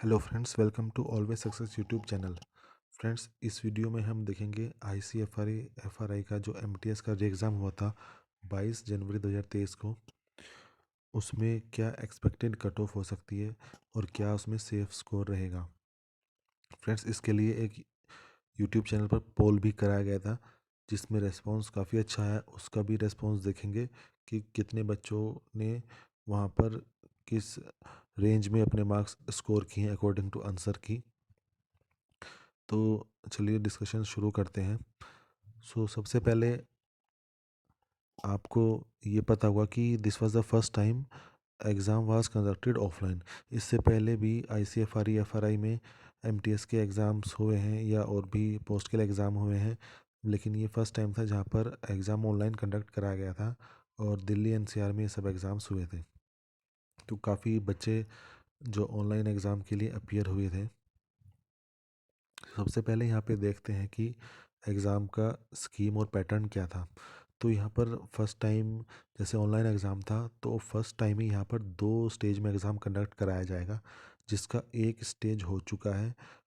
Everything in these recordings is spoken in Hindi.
Hello friends, welcome to always success YouTube channel. Friends, इस वीडियो में हम देखेंगे आईसीएफआरई एफआरआई का जो एमटीएस का एग्ज़ाम हुआ था 22 जनवरी 2023 को। उसमें क्या एक्सपेक्टेड कट ऑफ हो सकती है और क्या उसमें सेफ स्कोर रहेगा। फ्रेंड्स, इसके लिए एक यूट्यूब चैनल पर पोल भी कराया गया था जिसमें रेस्पॉन्स काफ़ी अच्छा है। उसका भी रेस्पॉन्स देखेंगे कि कितने बच्चों ने वहाँ पर किस रेंज में अपने मार्क्स स्कोर किए हैं अकॉर्डिंग टू आंसर की। तो चलिए डिस्कशन शुरू करते हैं। सबसे पहले आपको ये पता होगा कि this was the first time exam was conducted offline. इससे पहले भी आईसीएफआरई एफआरआई में एमटीएस के एग्ज़ाम्स हुए हैं या और भी पोस्ट के लिए एग्ज़ाम हुए हैं, लेकिन ये फर्स्ट टाइम था जहाँ पर एग्ज़ाम ऑनलाइन कंडक्ट कराया गया था और दिल्ली एनसीआर में ये सब एग्ज़ाम्स हुए थे। तो काफ़ी बच्चे जो ऑनलाइन एग्ज़ाम के लिए अपीयर हुए थे। सबसे पहले यहाँ पे देखते हैं कि एग्ज़ाम का स्कीम और पैटर्न क्या था। तो यहाँ पर फर्स्ट टाइम जैसे ऑनलाइन एग्ज़ाम था तो फर्स्ट टाइम ही यहाँ पर 2 स्टेज में एग्ज़ाम कंडक्ट कराया जाएगा, जिसका एक स्टेज हो चुका है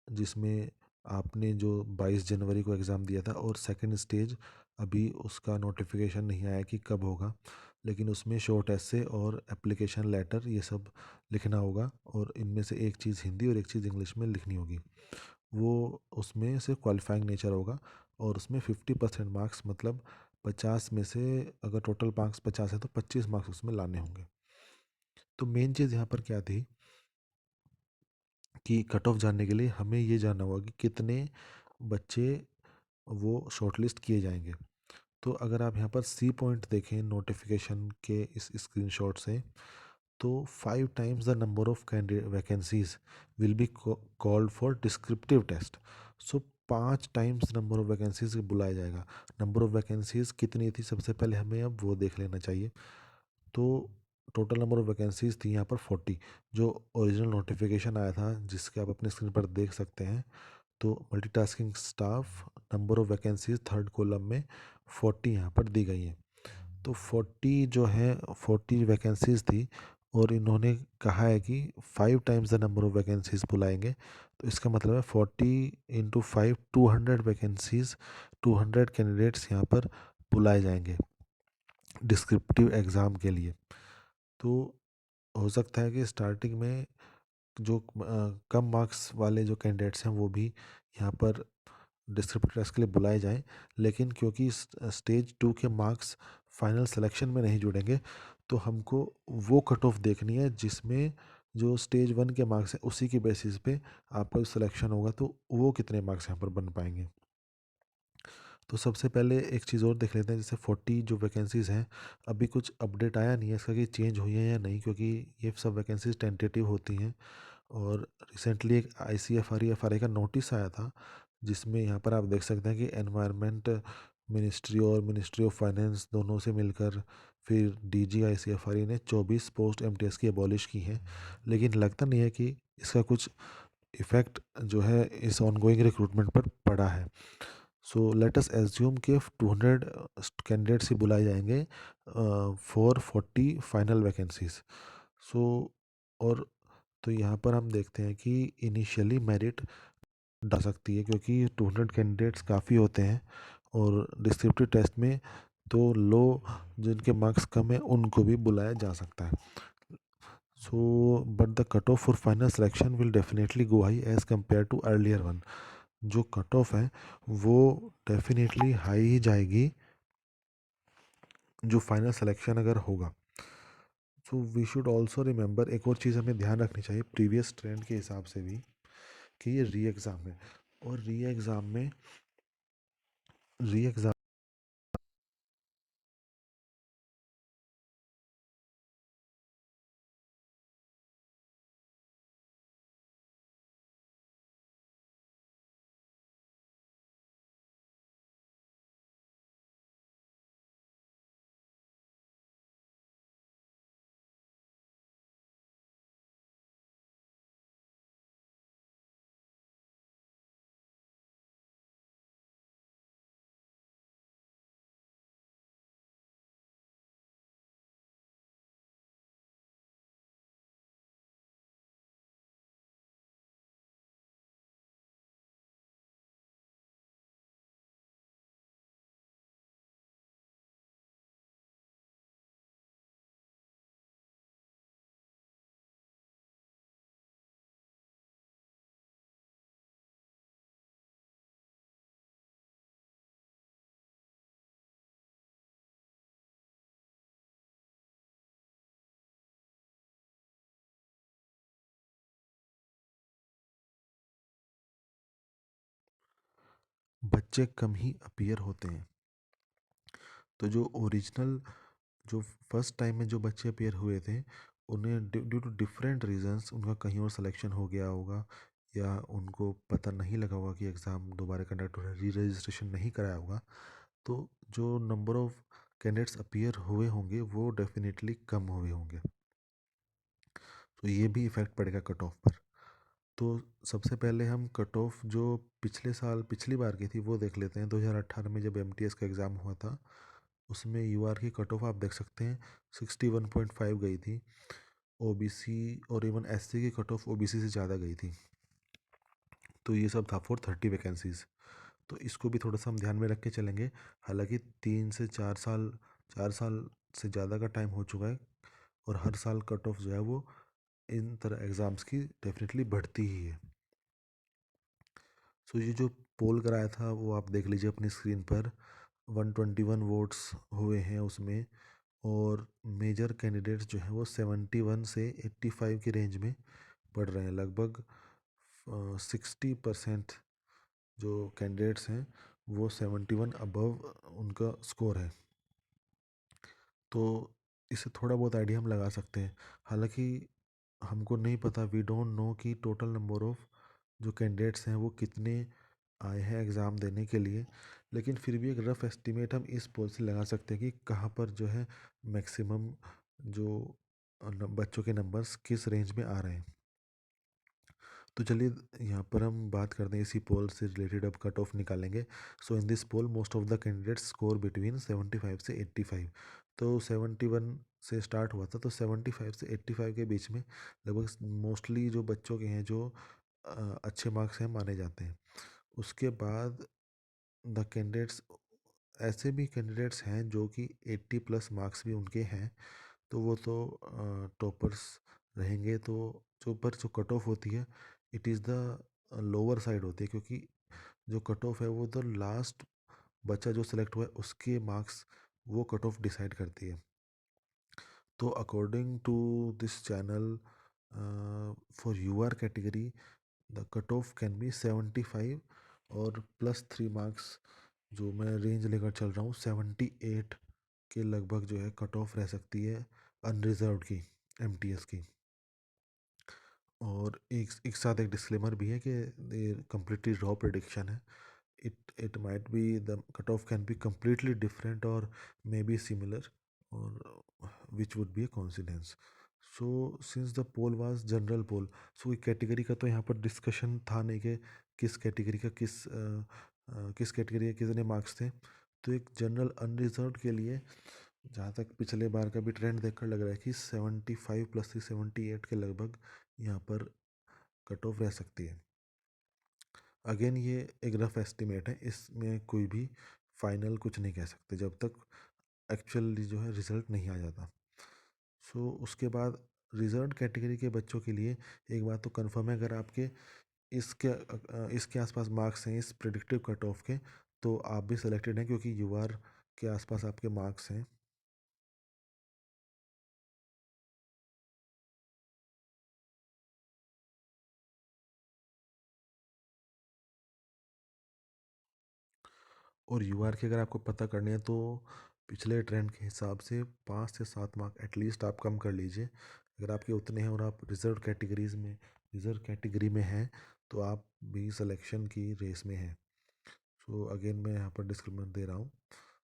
जिसमें आपने जो 22 जनवरी को एग्ज़ाम दिया था, और सेकंड स्टेज अभी उसका नोटिफिकेशन नहीं आया कि कब होगा, लेकिन उसमें शॉर्ट एस्से और एप्लीकेशन लेटर ये सब लिखना होगा और इनमें से एक चीज़ हिंदी और एक चीज़ इंग्लिश में लिखनी होगी। वो उसमें से क्वालिफाइंग नेचर होगा और उसमें 50% मार्क्स, मतलब 50 में से अगर टोटल मार्क्स 50 है तो 25 मार्क्स उसमें लाने होंगे। तो मेन चीज़ यहाँ पर क्या थी कि कट ऑफ जानने के लिए हमें ये जानना होगा कि कितने बच्चे वो शॉर्टलिस्ट किए जाएंगे। तो अगर आप यहाँ पर सी पॉइंट देखें नोटिफिकेशन के इस स्क्रीनशॉट से, तो 5 times the number of candidate vacancies will be called for descriptive test. 5 times number of vacancies बुलाया जाएगा। नंबर ऑफ वैकेंसीज कितनी थी सबसे पहले हमें अब वो देख लेना चाहिए। तो टोटल नंबर ऑफ वैकेंसीज थी यहाँ पर 40, जो ओरिजिनल नोटिफिकेशन आया था जिसके आप अपने स्क्रीन पर देख सकते हैं। तो multitasking staff number of vacancies third column में 40 यहाँ पर दी गई हैं। तो 40 जो है 40 वैकेंसीज थी और इन्होंने कहा है कि 5 times the number of vacancies बुलाएंगे। तो इसका मतलब है 40 × 5 200 वैकेंसीज, 200 कैंडिडेट्स यहाँ पर बुलाए जाएंगे डिस्क्रिप्टिव एग्ज़ाम के लिए। तो हो सकता है कि स्टार्टिंग में जो कम मार्क्स वाले जो कैंडिडेट्स हैं वो भी यहाँ पर डिस्क्रिप्टिव टेस्ट के लिए बुलाए जाएं, लेकिन क्योंकि स्टेज 2 के मार्क्स फाइनल सिलेक्शन में नहीं जुड़ेंगे, तो हमको वो कट ऑफ देखनी है जिसमें जो स्टेज 1 के मार्क्स हैं उसी की बेसिस पे आपका जो सिलेक्शन होगा तो वो कितने मार्क्स यहाँ पर बन पाएंगे। तो सबसे पहले एक चीज़ और देख लेते हैं, जैसे 40 जो वैकेंसीज़ हैं, अभी कुछ अपडेट आया नहीं है इसका कि चेंज हुई है या नहीं, क्योंकि ये सब वैकेंसीज टेंटेटिव होती हैं। और रिसेंटली एक आईसीएफआरई एफआरआई का नोटिस आया था जिसमें यहाँ पर आप देख सकते हैं कि एनवायरनमेंट मिनिस्ट्री और मिनिस्ट्री ऑफ फाइनेंस दोनों से मिलकर फिर डीजी आईसीएफआरई ने 24 पोस्ट एमटीएस की एबॉलिश की हैं, लेकिन लगता नहीं है कि इसका कुछ इफ़ेक्ट जो है इस ऑनगोइंग रिक्रूटमेंट पर पड़ा है। सो लेट अस एज्यूम कि 200 कैंडिडेट्स ही बुलाए जाएंगे फॉर 40 फाइनल वैकेंसीज। सो और तो यहाँ पर हम देखते हैं कि इनिशियली मेरिट डाल सकती है क्योंकि 200 कैंडिडेट्स काफ़ी होते हैं, और डिस्क्रिप्टिव टेस्ट में तो लो जिनके मार्क्स कम है उनको भी बुलाया जा सकता है। So but the cut off for final selection will definitely go high as compare to earlier one. जो कट ऑफ है वो डेफिनेटली हाई ही जाएगी जो फाइनल सिलेक्शन अगर होगा। So we should also remember, एक और चीज़ हमें ध्यान रखनी चाहिए प्रीवियस ट्रेंड के हिसाब से भी, कि ये री एग्ज़ाम है और री एग्ज़ाम बच्चे कम ही अपीयर होते हैं। तो जो ओरिजिनल, जो फर्स्ट टाइम में जो बच्चे अपीयर हुए थे, उन्हें ड्यू टू डिफरेंट रीजंस उनका कहीं और सिलेक्शन हो गया होगा, या उनको पता नहीं लगा होगा कि एग्ज़ाम दोबारा कंडक्ट हो रहा है, री रजिस्ट्रेशन नहीं कराया होगा, तो जो नंबर ऑफ कैंडिडेट्स अपीयर हुए होंगे वो डेफिनेटली कम हुए होंगे। तो ये भी इफ़ेक्ट पड़ेगा कट ऑफ पर। तो सबसे पहले हम कट ऑफ जो पिछले साल पिछली बार की थी वो देख लेते हैं। 2018 में जब एमटीएस का एग्ज़ाम हुआ था, उसमें यूआर की कट ऑफ आप देख सकते हैं 61.5 गई थी। ओबीसी और इवन एससी की कट ऑफ ओबीसी से ज़्यादा गई थी। तो ये सब था फॉर 30 वैकेंसीज़। तो इसको भी थोड़ा सा हम ध्यान में रख के चलेंगे। हालांकि 3 से 4 साल, 4 साल से ज़्यादा का टाइम हो चुका है, और हर साल कट ऑफ जो है वो इन तरह एग्ज़ाम्स की डेफिनेटली बढ़ती ही है। सो ये जो पोल कराया था वो आप देख लीजिए अपनी स्क्रीन पर। 121 वोट्स हुए हैं उसमें, और मेजर कैंडिडेट्स जो हैं वो 71 से 85 की रेंज में पढ़ रहे हैं। लगभग 60% जो कैंडिडेट्स हैं वो 71 अबव उनका स्कोर है। तो इससे थोड़ा बहुत आइडिया हम लगा सकते हैं। हालांकि हमको नहीं पता, वी डोंट नो कि टोटल नंबर ऑफ जो कैंडिडेट्स हैं वो कितने आए हैं एग्ज़ाम देने के लिए, लेकिन फिर भी एक रफ एस्टिमेट हम इस पोल से लगा सकते हैं कि कहाँ पर जो है मैक्सिमम जो बच्चों के नंबर्स किस रेंज में आ रहे हैं। तो चलिए यहाँ पर हम बात करते हैं इसी पोल से रिलेटेड, अब कट ऑफ निकालेंगे। So in this poll most of the candidates score between 75 से 85। तो 71 से स्टार्ट हुआ था, तो 75 से 85 के बीच में लगभग मोस्टली जो बच्चों के हैं जो अच्छे मार्क्स हैं माने जाते हैं। उसके बाद द कैंडिडेट्स, ऐसे भी कैंडिडेट्स हैं जो कि 80 प्लस मार्क्स भी उनके हैं, तो वो तो टॉपर्स रहेंगे। तो जो पर जो कट ऑफ होती है, it is the lower side होती है, क्योंकि जो कट ऑफ है वो तो लास्ट बच्चा जो सिलेक्ट हुआ है उसके मार्क्स वो कट ऑफ डिसाइड करती है। तो according to this channel, for UR category the cut off can be 75 और +3 मार्क्स। जो मैं रेंज लेकर चल रहा हूँ 78 के लगभग जो है कट ऑफ रह सकती है अनरिजर्व्ड की, एमटीएस की। और एक साथ एक डिस्क्लेमर भी है कि ये कम्प्लीटली रॉ प्रिडिक्शन है। It might be the cut off can be completely different और मे बी सिमिलर, और which would be a coincidence. So since the poll was general poll, so category का तो यहाँ पर डिस्कशन था नहीं कि किस कैटेगरी का किस कैटेगरी के कितने मार्क्स थे। तो एक जनरल अनरिजर्व के लिए, जहाँ तक पिछले बार का भी ट्रेंड देखकर लग रहा है कि 75 + 3 78 के लगभग यहाँ पर कट ऑफ रह सकती है। अगेन ये एक रफ एस्टिमेट है, इसमें कोई भी फाइनल कुछ नहीं कह सकते जब तक एक्चुअली जो है रिजल्ट नहीं आ जाता। सो उसके बाद रिजर्व कैटेगरी के बच्चों के लिए एक बात तो कंफर्म है, अगर आपके इसके आसपास मार्क्स हैं इस प्रिडिक्टिव कट ऑफ के, तो आप भी सिलेक्टेड हैं, क्योंकि यूआर के आसपास आपके मार्क्स हैं। और यूआर की अगर आपको पता करनी है तो पिछले ट्रेंड के हिसाब से 5 से 7 मार्क एटलीस्ट आप कम कर लीजिए। अगर आपके उतने हैं और आप रिजर्व कैटेगरी में हैं, तो आप भी सिलेक्शन की रेस में हैं। सो अगेन मैं यहाँ पर डिस्क्लेमर दे रहा हूँ।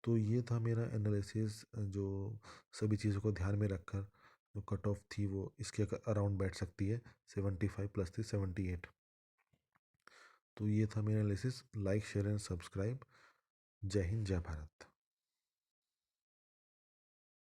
तो ये था मेरा एनालिसिस, जो सभी चीज़ों को ध्यान में रखकर जो कट ऑफ थी वो इसके अराउंड बैठ सकती है, 75 + 3 78। तो ये था मेरा analysis. Like share and subscribe. जय हिंद, जय भारत।